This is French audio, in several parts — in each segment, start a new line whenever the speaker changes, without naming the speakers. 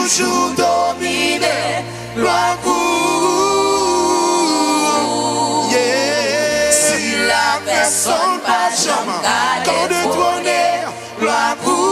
toujours dominé, gloire pour si la personne pas jamais détrônée, gloire pour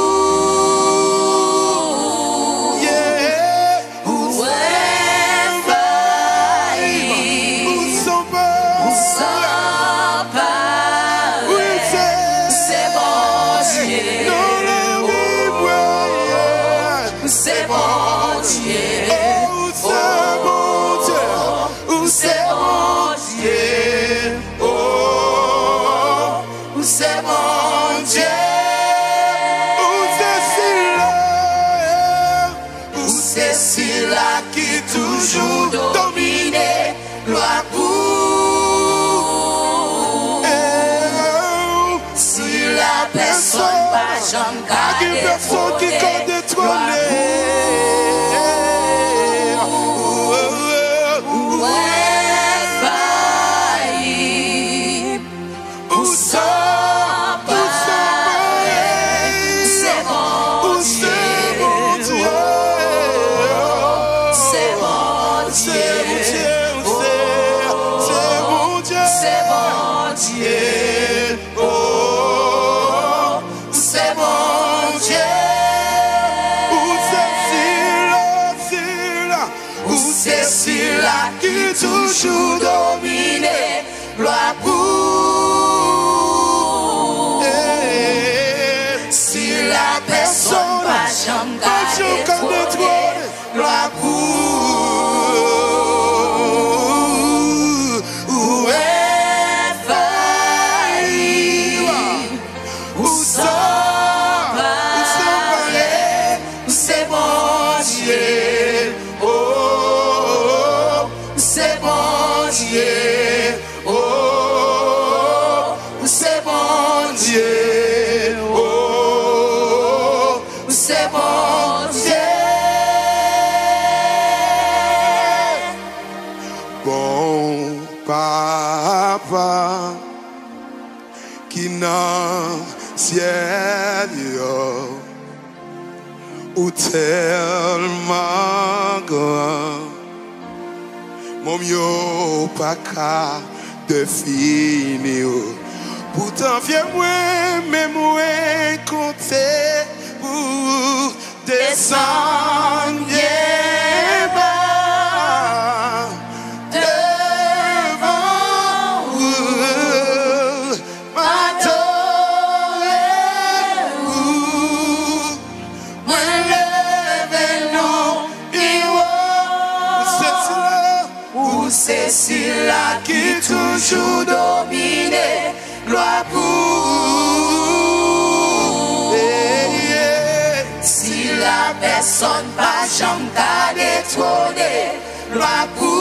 toujours dominé, gloire pour si la personne pas jamais détrônée, toujours dominé, gloire pour si la personne pas jamais détrônée, gloire pour où est failli, où s'en va, où c'est bon Dieu, oh, c'est bon Dieu, oh, c'est bon Dieu, oh, c'est bon Dieu.
Bon papa qui n'a ciel ou tellement grand. Mon mieux pas qu'à définir. Pourtant, viens-moi, mais moi, compter pour descendre bas devant vous, m'adorer vous, me lever nous, c'est celui-là qui toujours dominé, gloire pour si la personne pas jamais détrônée, gloire pour